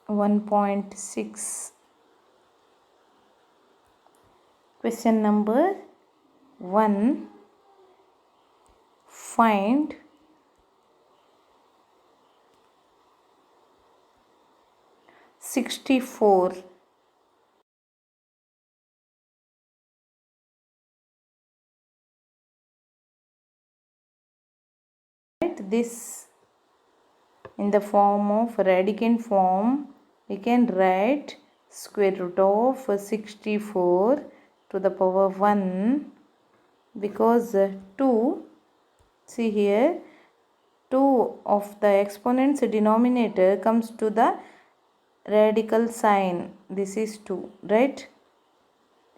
1.6. Question number 1. Find (64). Write this in the form of Radicand form. We can write square root of 64 to the power 1, because 2, see here, 2 of the exponent's denominator comes to the radical sign. This is 2, right?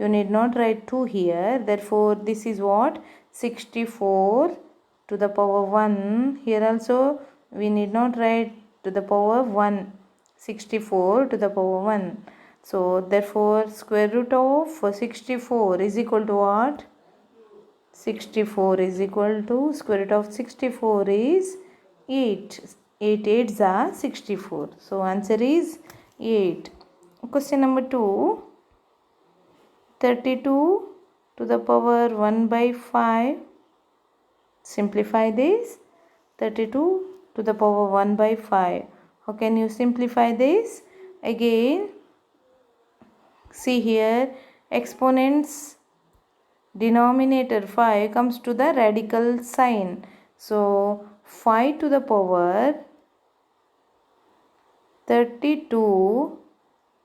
You need not write 2 here. Therefore, this is what? 64 to the power 1. Here also we need not write to the power 1. 64 to the power 1. So, therefore, square root of 64 is equal to what? 64 is equal to square root of 64 is 8. 8 8s are 64. So, answer is 8. Question number 2. 32 to the power 1 by 5. Simplify this. 32 to the power 1 by 5. How can you simplify this? Again, see here, exponents denominator 5 comes to the radical sign. So, 5 to the power 32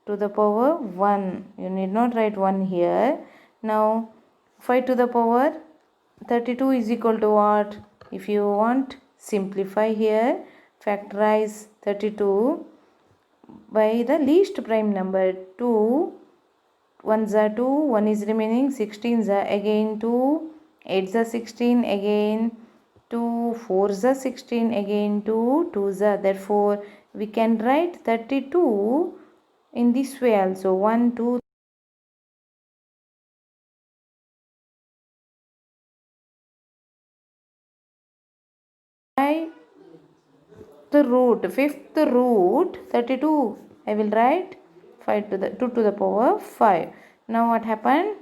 to the power 1. You need not write 1 here. Now, 5 to the power 32 is equal to what? If you want, simplify here. Factorize 32 by the least prime number. 2 1s are 2, 1 is remaining, 16s are again 2, 8s are 16, again 2, 4s are 16, again 2, 2s are. Therefore, we can write 32 in this way also. 1, 2, the root, fifth root 32. I will write 5 to the 2 to the power 5. Now what happened?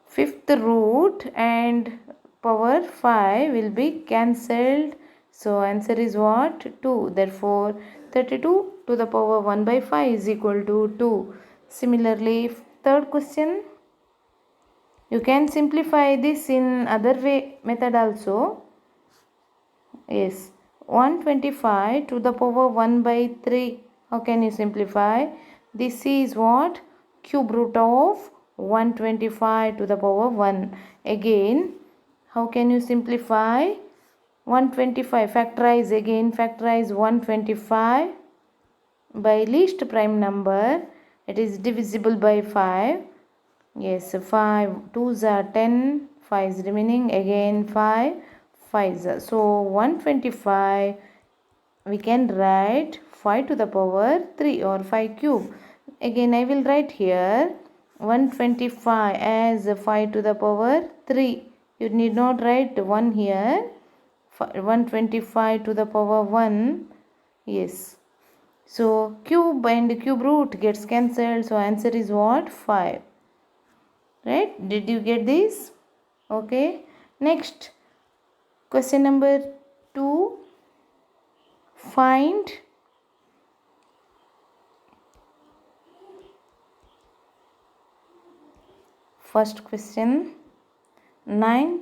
Fifth root and power 5 will be cancelled. So answer is what? 2. Therefore 32 to the power 1 by 5 is equal to 2. Similarly, third question, you can simplify this in other way method also. Yes, 125 to the power 1 by 3. How can you simplify? This is what? Cube root of 125 to the power 1. Again, how can you simplify? 125, factorize again, factorize 125 by least prime number. It is divisible by 5. Yes, 5 2s are 10, 5 is remaining, again 5 5s. So 125 we can write 5 to the power 3 or 5 cube. Again I will write here 125 as 5 to the power 3. You need not write 1 here. 125 to the power 1. Yes. So cube and cube root gets cancelled. So answer is what? 5. Right? Did you get this? Okay. Next, question number 2. Find first question, 9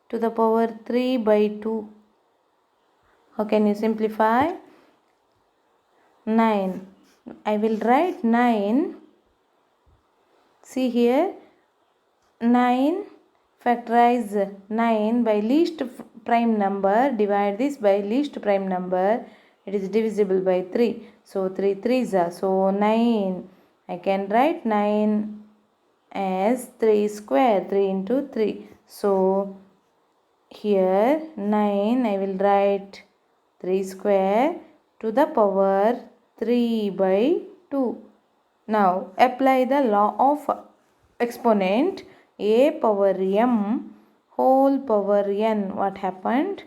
to the power 3 by 2. How can you simplify? 9. I will write 9. See here, 9, factorize 9 by least prime number, divide this by least prime number. It is divisible by 3. So 3 3s are. So 9. I can write 9 as 3 square, 3 into 3. So here 9 I will write 3 square to the power 3 by 2. Now apply the law of exponent a power m whole power n. What happened?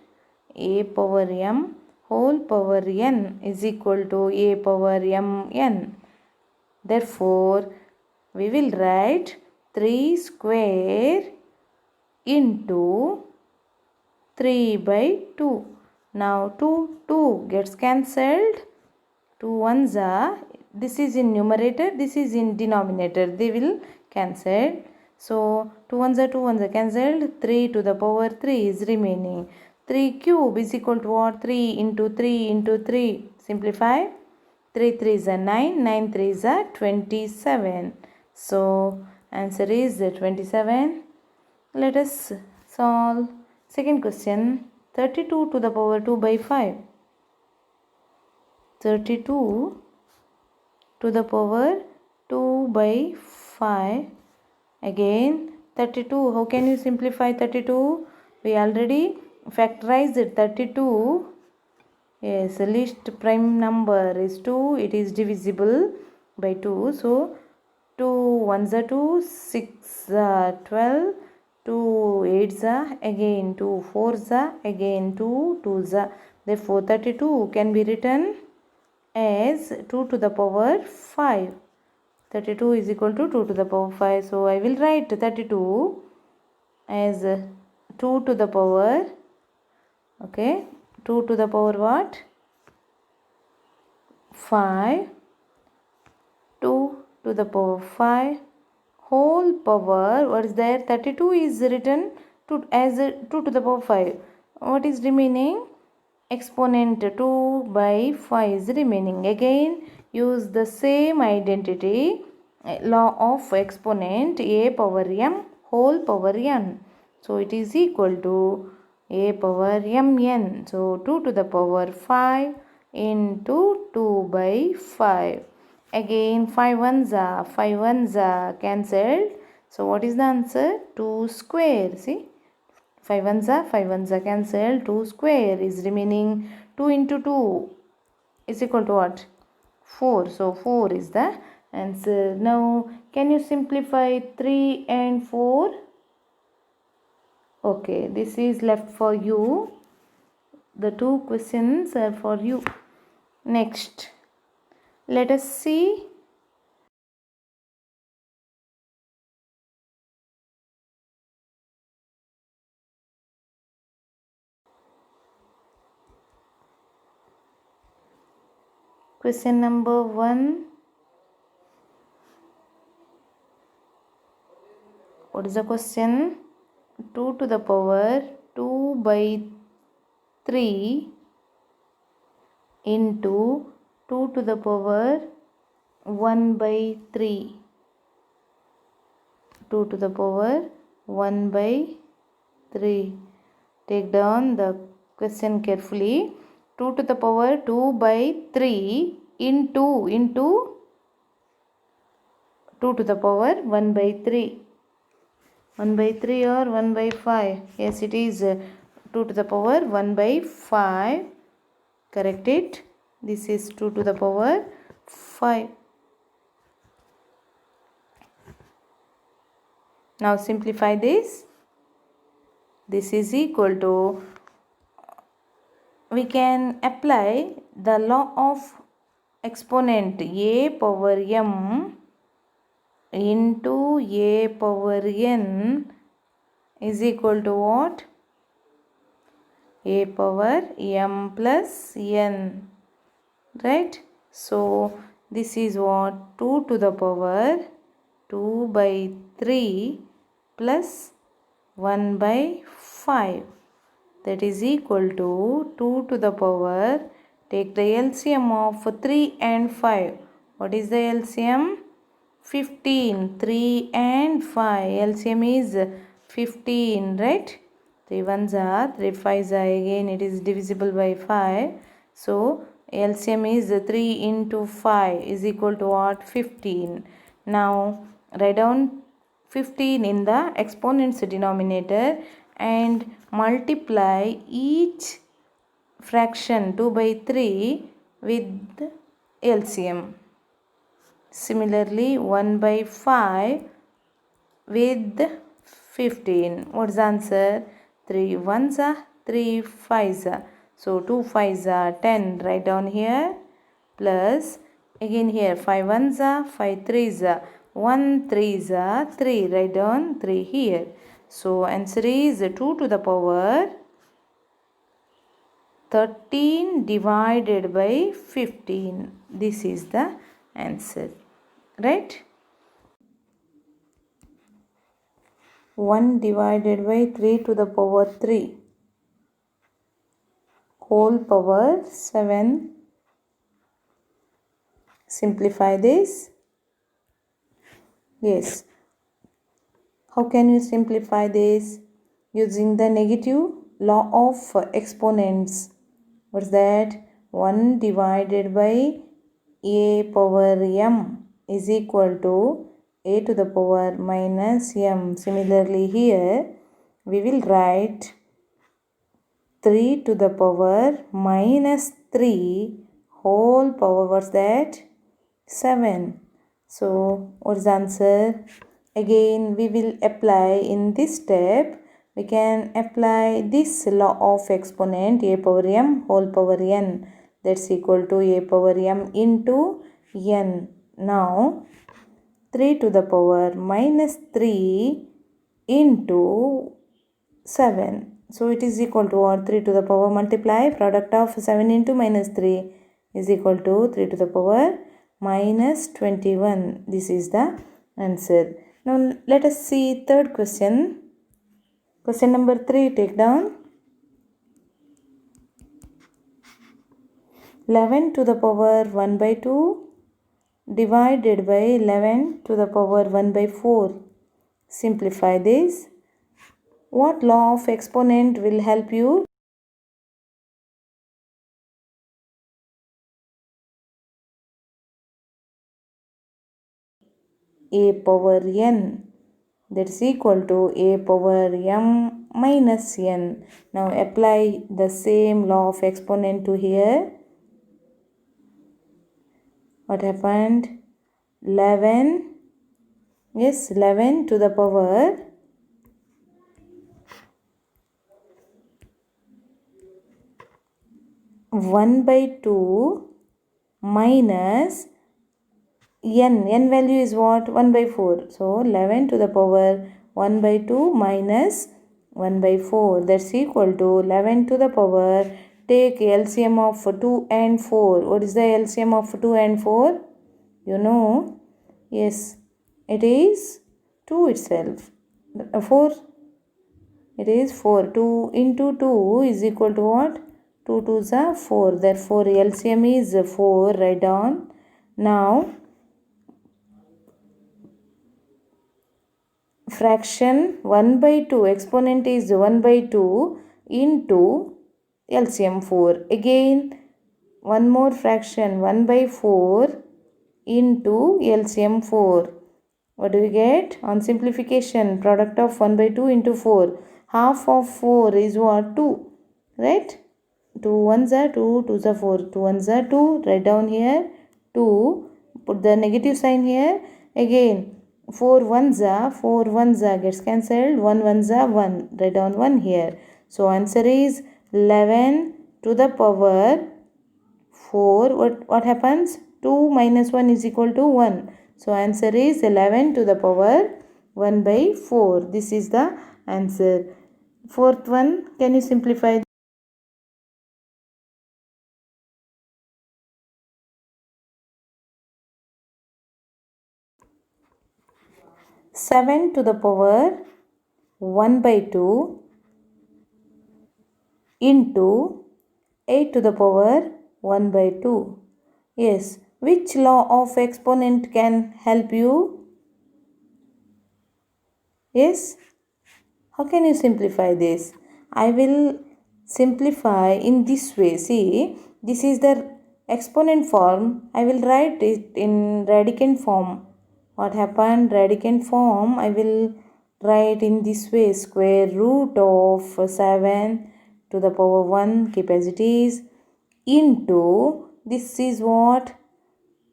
A power m whole power n is equal to a power mn. Therefore, we will write 3 square into 3 by 2. Now 2 gets cancelled. 2 ones are, this is in numerator, this is in denominator. They will cancel. So 2 ones are 2 ones are cancelled. 3 to the power 3 is remaining. 3 cube is equal to what? 3 into 3 into 3. Simplify. 3 3s are 9. 9 3s are 27. So answer is 27. Let us solve second question. 32 to the power 2 by 5. 32 to the power 2 by 5. Again 32. How can you simplify 32? We already factorized 32. Yes, the least prime number is 2. It is divisible by 2. So 2 ones are 2, 6 are 12, 2 8s are, again 2 4s are, again 2 2s are. Therefore 32 can be written as 2 to the power 5. 32 is equal to 2 to the power 5. So I will write 32 as 2 to the power, okay, 2 to the power what? 5. 2 to the power 5 whole power, what is there? 32 is written as 2 to the power 5. What is remaining? Exponent 2 by 5 is remaining. Again use the same identity, law of exponent, a power m whole power n. So it is equal to a power mn. So 2 to the power 5 into 2 by 5. Again 5 ones are cancelled. So what is the answer? 2 square. See, 5 ones are cancelled. 2 square is remaining. 2 into 2 is equal to what? 4. So 4 is the answer. Now can you simplify 3 and 4? Okay, this is left for you. The two questions are for you. Next, let us see question number 1. What is the question? 2 to the power 2 by 3 into 2 to the power 1 by 3. 2 to the power 1 by 3. Take down the question carefully. 2 to the power 2 by 3 into 2 to the power 1 by 3. 1 by 3 or 1 by 5? Yes, it is 2 to the power 1 by 5. Correct it. This is 2 to the power 5. Now simplify this. This is equal to, we can apply the law of exponent a power m into a power n is equal to what? A power m plus n, right? So this is what? 2 to the power 2 by 3 plus 1 by 5, that is equal to 2 to the power, take the LCM of 3 and 5. What is the LCM? 15. 3 and 5. LCM is 15, right? 3 ones are, 3 5s are, again it is divisible by 5. So LCM is 3 into 5 is equal to what? 15. Now write down 15 in the exponent's denominator and multiply each fraction 2 by 3 with LCM. Similarly 1 by 5 with 15. What is the answer? 3 ones are, 3 5s are. So 2 5s are 10, write down here, plus again here 5 1s are 5 3s are 1 3s are 3, write down 3 here. So answer is 2 to the power 13 divided by 15. This is the answer, right? 1 divided by 3 to the power 3 whole power 7. Simplify this. Yes. How can you simplify this? Using the negative law of exponents. What's that? 1 divided by a power m is equal to a to the power minus m. Similarly here we will write 3 to the power minus 3 whole power, what's that? 7. So what's the answer? Again we will apply in this step. We can apply this law of exponent a power m whole power n, that's equal to a power m into n. Now 3 to the power minus 3 into 7. So it is equal to what? 3 to the power multiply product of 7 into minus 3 is equal to 3 to the power minus 21. This is the answer. Now let us see third question. Question number 3, take down. 11 to the power 1 by 2 divided by 11 to the power 1 by 4. Simplify this. What law of exponent will help you? A power n, that's equal to a power m minus n. Now apply the same law of exponent to here. What happened? 11, yes, 11 to the power 1 by 2 minus n value is what? 1 by 4. So 11 to the power 1 by 2 minus 1 by 4, that's equal to 11 to the power, take LCM of 2 and 4. What is the LCM of 2 and 4? You know, yes, it is 2 itself. 4, it is 4. 2 into 2 is equal to what? 2 2s are 4. Therefore LCM is 4, write down. Now fraction 1 by 2, exponent is 1 by 2 into LCM 4. Again one more fraction 1 by 4 into LCM 4. What do we get? On simplification, product of 1 by 2 into 4. Half of 4 is what? 2. Right? 2 1s are 2, 2s are 4. 2 1s are 2. Write down here 2. Put the negative sign here. Again 4 1s are gets cancelled. 1 1s are 1. Write down 1 here. So answer is 11 to the power 4. What happens? 2 minus 1 is equal to 1. So answer is 11 to the power 1 by 4. This is the answer. Fourth one, can you simplify? 7 to the power 1 by 2 into 8 to the power 1 by 2. Yes, which law of exponent can help you? Yes, how can you simplify this? I will simplify in this way. See, this is the exponent form. I will write it in Radicand form. What happened? Radicand form, I will write in this way. Square root of 7 to the power 1, keep as it is, into, this is what?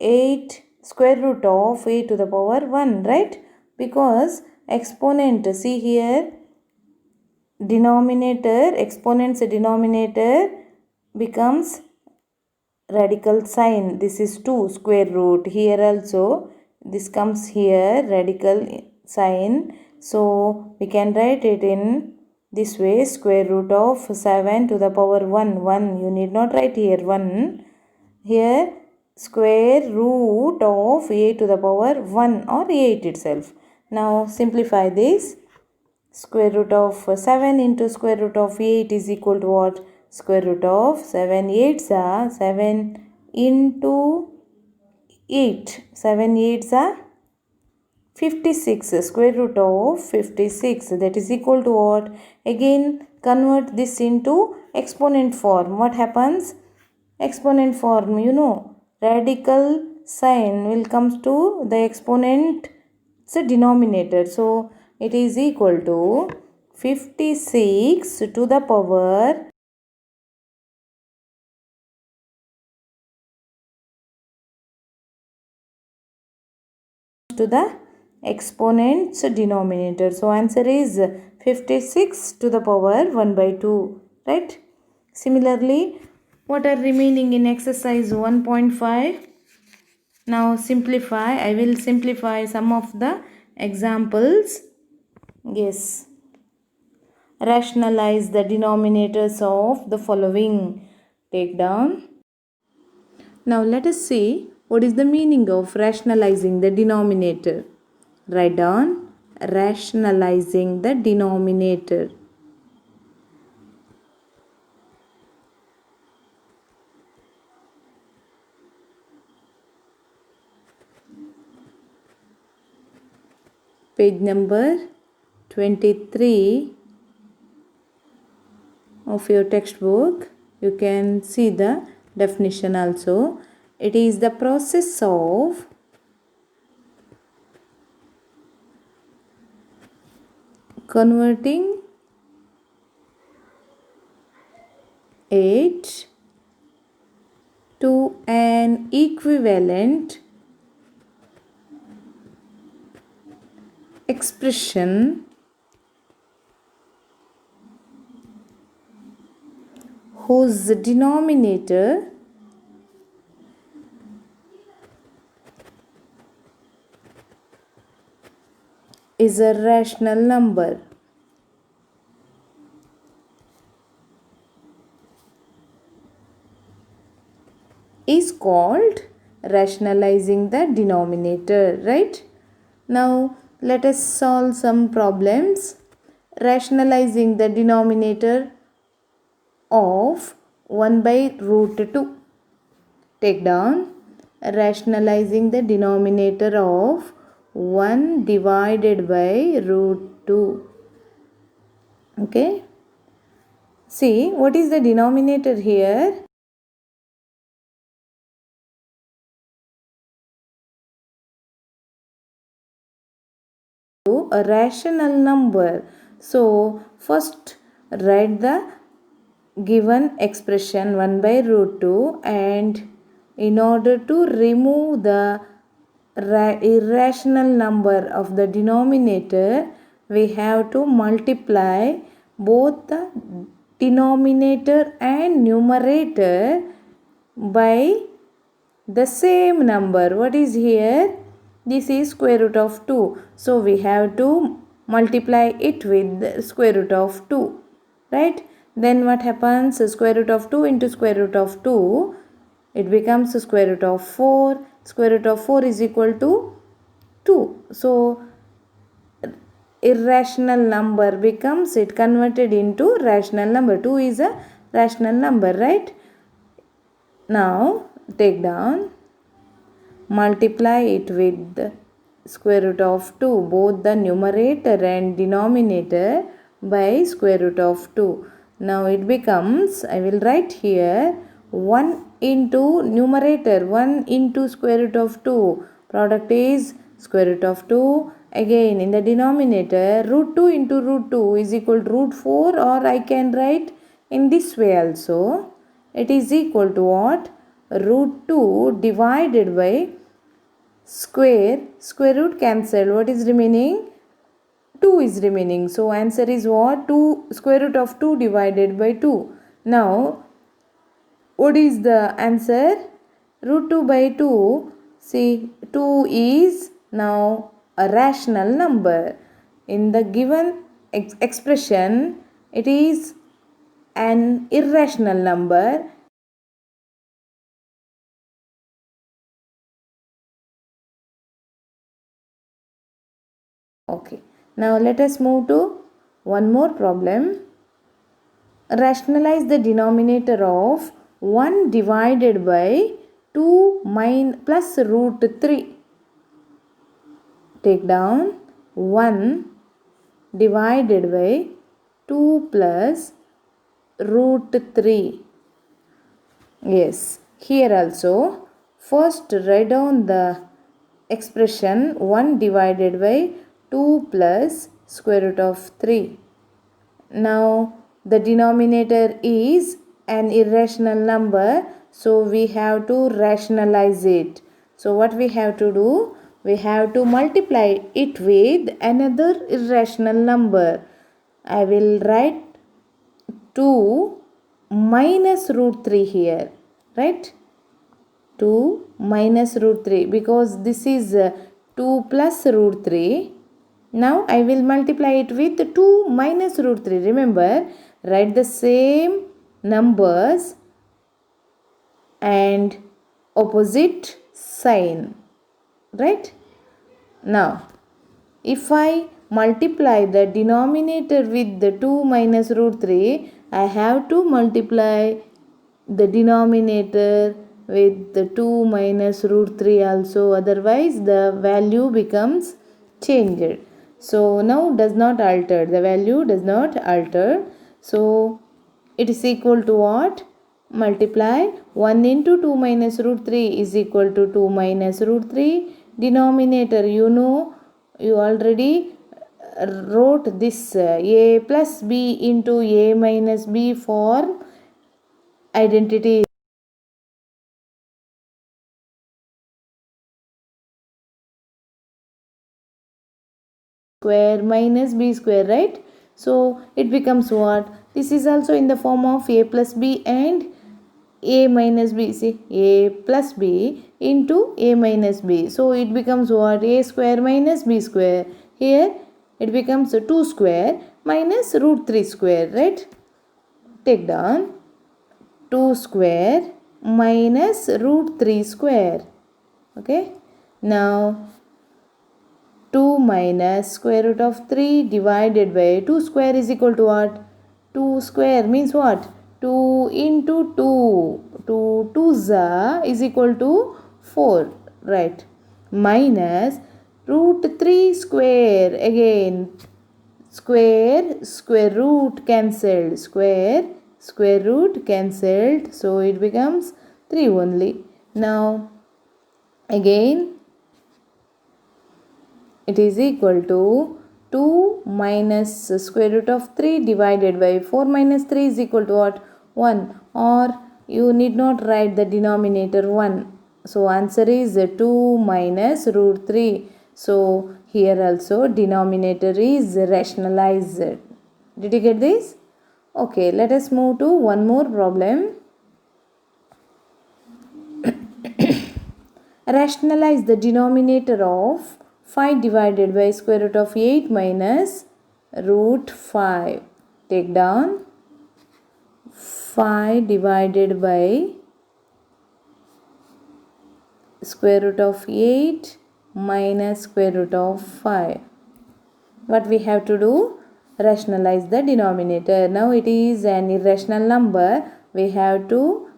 8 square root of 8 to the power 1, right? Because exponent, see here, denominator, exponent's denominator becomes radical sign. This is 2 square root. Here also this comes here radical sign. So we can write it in this way, square root of 7 to the power 1. 1. You need not write here 1. Here square root of 8 to the power 1 or 8 itself. Now simplify this. Square root of 7 into square root of 8 is equal to what? Square root of 7 8s are 7 into 8. 7 8s are 56. Square root of 56, that is equal to what? Again convert this into exponent form. What happens? Exponent form, you know, radical sign will come to the exponent, it's a denominator. So it is equal to 56 to the power to the exponent's denominator. So answer is 56 to the power 1 by 2, right? Similarly, what are remaining in exercise 1.5? Now simplify. I will simplify some of the examples. Yes. Rationalize the denominators of the following. Take down. Now let us see what is the meaning of rationalizing the denominator. Write down rationalizing the denominator. Page number 23 of your textbook. You can see the definition also. It is the process of converting it to an equivalent expression whose denominator is a rational number. Is called rationalizing the denominator, right? Now let us solve some problems. Rationalizing the denominator of 1 by root 2. Take down. Rationalizing the denominator of 1 divided by root 2. Okay. See, what is the denominator here? A rational number. So first write the given expression 1 by root 2, and in order to remove the irrational number of the denominator, we have to multiply both the denominator and numerator by the same number. What is here? This is square root of 2. So we have to multiply it with the square root of 2. Right? Then what happens? Square root of 2 into square root of 2. It becomes square root of 4. Square root of 4 is equal to 2. So irrational number becomes, it converted into rational number. 2 is a rational number, right? Now take down, multiply it with the square root of 2, both the numerator and denominator, by square root of 2. Now it becomes, I will write here, 1 into numerator, 1 into square root of 2. Product is square root of 2. Again in the denominator, root 2 into root 2 is equal to root 4, or I can write in this way also. It is equal to what? Root 2 divided by square root cancelled. What is remaining? 2 is remaining. So answer is what? 2 square root of 2 divided by 2. Now What is the answer? Root 2 by 2. See, 2 is now a rational number. In the given expression, it is an irrational number. Okay. Now let us move to one more problem. Rationalize the denominator of 1 divided by 2 plus root 3. Take down 1 divided by 2 plus root 3. Yes, here also first write down the expression 1 divided by 2 plus square root of 3. Now the denominator is an irrational number, so we have to rationalize it. So what we have to do? We have to multiply it with another irrational number. I will write 2 minus root 3 here, right? 2 minus root 3, because this is 2 plus root 3. Now I will multiply it with 2 minus root 3. Remember, write the same numbers and opposite sign, right? Now, if I multiply the denominator with the 2 minus root 3, I have to multiply the denominator with the 2 minus root 3 also, otherwise the value becomes changed. So now does not alter, the value does not alter. So it is equal to what? Multiply 1 into 2 minus root 3 is equal to 2 minus root 3. Denominator, you know, you already wrote this a plus b into a minus b form identity. Square minus b square, right? So it becomes what? This is also in the form of a plus b and a minus b. See, a plus b into a minus b. So it becomes what? A square minus b square. Here it becomes 2 square minus root 3 square, right? Take down 2 square minus root 3 square. Okay. Now 2 minus square root of 3 divided by 2 square is equal to what? 2 square means what? 2 into 2. 2 2 is equal to 4. Right. Minus root 3 square. Again, square root cancelled. Square root cancelled. So it becomes 3 only. Now, again, it is equal to 2 minus square root of 3 divided by 4 minus 3 is equal to what? 1. Or you need not write the denominator 1. So answer is 2 minus root 3. So here also denominator is rationalized. Did you get this? Okay, let us move to one more problem. Rationalize the denominator of 5 divided by square root of 8 minus root 5. Take down 5 divided by square root of 8 minus square root of 5. What we have to do? Rationalize the denominator. Now it is an irrational number. We have to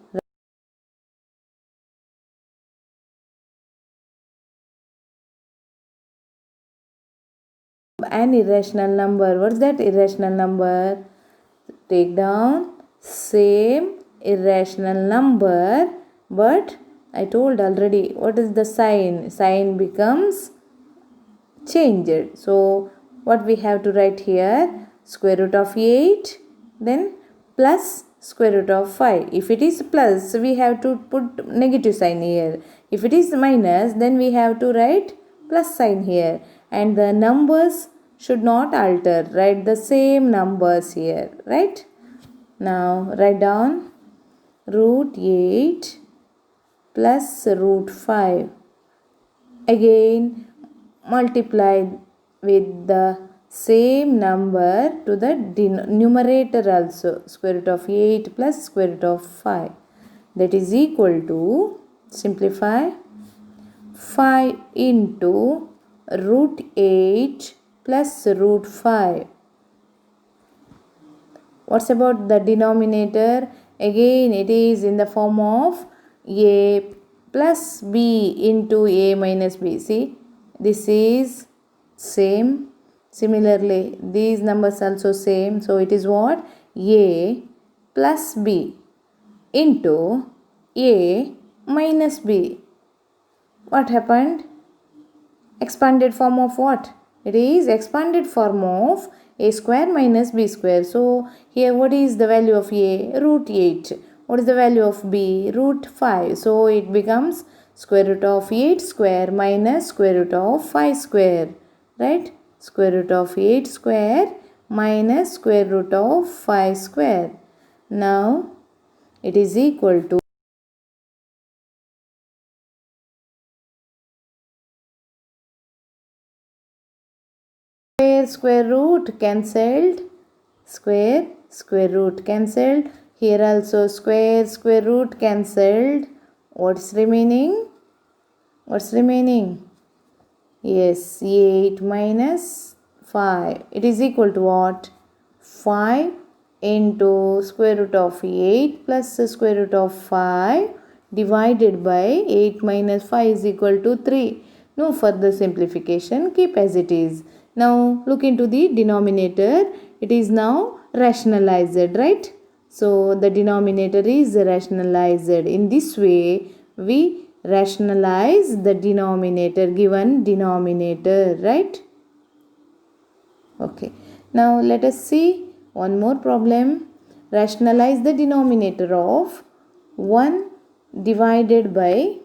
an irrational number. What's that irrational number? Take down same irrational number, but I told already what is the sign. Sign becomes changed. So what we have to write here? Square root of 8, then plus square root of 5. If it is plus, we have to put negative sign here. If it is minus, then we have to write plus sign here. And the numbers should not alter. Write the same numbers here, right? Now write down root 8 plus root 5. Again multiply with the same number to the numerator also. Square root of 8 plus square root of 5. That is equal to, simplify, 5 into root 8 plus root 5. What's about the denominator? Again it is in the form of a plus b into a minus b. See, this is same. Similarly, these numbers also same. So it is what? A plus b into a minus b. What happened? Expanded form of what? It is expanded form of a square minus b square. So here what is the value of a? Root 8. What is the value of b? Root 5. So it becomes square root of 8 square minus square root of 5 square. Right? Square root of 8 square minus square root of 5 square. Now it is equal to square root cancelled, square root cancelled. Here also square root cancelled. What's remaining? What's remaining? Yes, 8 minus 5. It is equal to what? 5 into square root of 8 plus square root of 5 divided by 8 minus 5 is equal to 3. No further simplification, keep as it is. Now look into the denominator. It is now rationalized, right? So the denominator is rationalized. In this way, we rationalize the denominator, given denominator, right? Okay. Now let us see one more problem. Rationalize the denominator of 1 divided by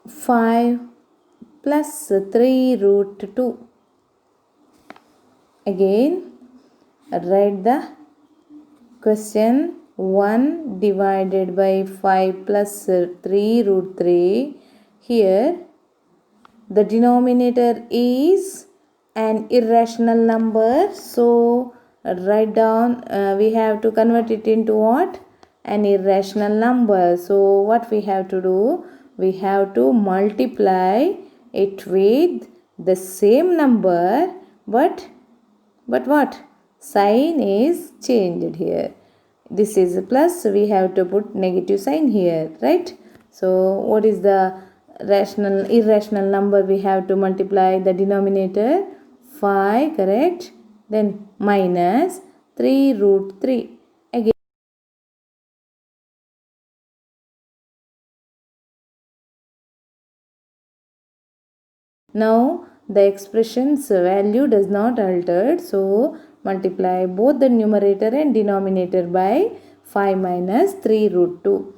5 plus 3 root 2. Again, write the question. 1 divided by 5 plus 3 root 3. Here, the denominator is an irrational number. So, write down, we have to convert it into what? An irrational number. So, what we have to do? We have to multiply it with the same number, but what? Sign is changed here. This is a plus, we have to put negative sign here, right? So what is the irrational number we have to multiply the denominator? 5, correct? Then minus 3 root 3. Again, now the expression's value does not alter, so multiply both the numerator and denominator by 5 minus 3 root 2.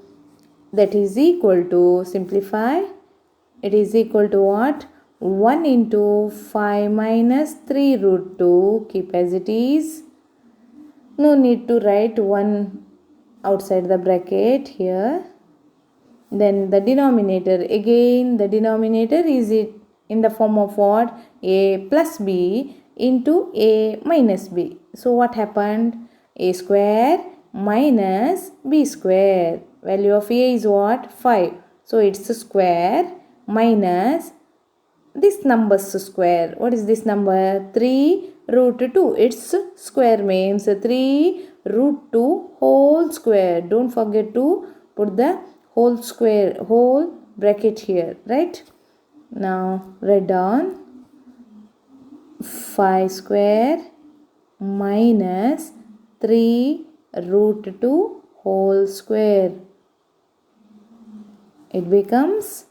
That is equal to, simplify, it is equal to what? 1 into 5 minus 3 root 2. Keep as it is. No need to write 1 outside the bracket here. Then the denominator, again the denominator is it in the form of what? A plus b into a minus b. So what happened? A square minus b square. Value of a is what? 5. So it's a square minus this number's square. What is this number? 3 root 2. Its square means 3 root 2 whole square. Don't forget to put the whole square, whole bracket here, right? Now write down 5 square minus 3 root 2 whole square. It becomes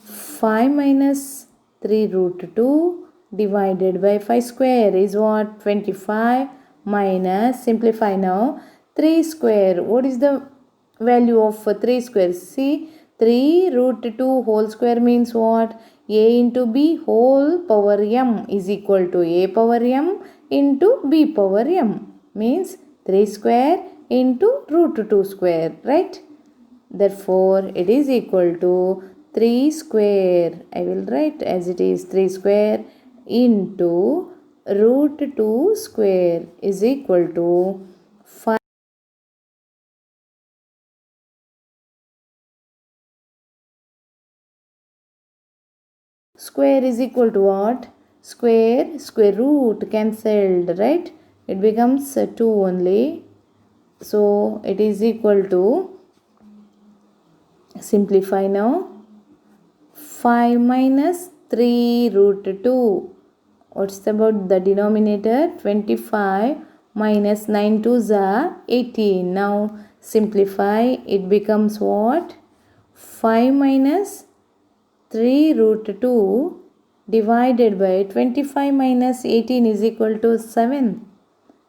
5 minus 3 root 2 divided by 5 square is what? 25 minus, simplify now, 3 square. What is the value of 3 square? See, 3 root 2 whole square means what? A into b whole power m is equal to a power m into b power m. Means 3 square into root 2 square, right? Therefore, it is equal to 3 square. I will write as it is 3 square into root 2 square is equal to 5. Square is equal to what? Square root cancelled, right? It becomes 2 only. So, it is equal to, simplify now, 5 minus 3 root 2. What's about the denominator? 25 minus 9 2s are 18. Now simplify. It becomes what? 5 minus 3 root 2 divided by 25 minus 18 is equal to 7.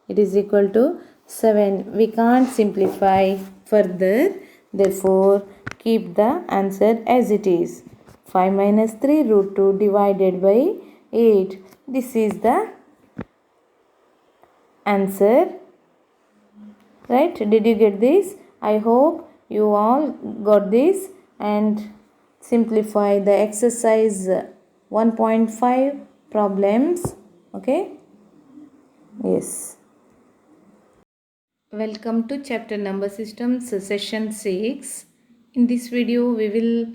It is equal to 7. We can't simplify further. Therefore, keep the answer as it is. 5 minus 3 root 2 divided by 8. This is the answer. Right? Did you get this? I hope you all got this, and simplify the exercise 1.5 problems. Okay? Yes. Welcome to chapter number systems session 6. In this video we will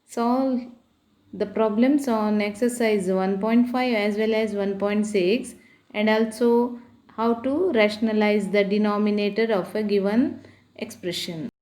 solve the problems on exercise 1.5 as well as 1.6, and also how to rationalize the denominator of a given expression.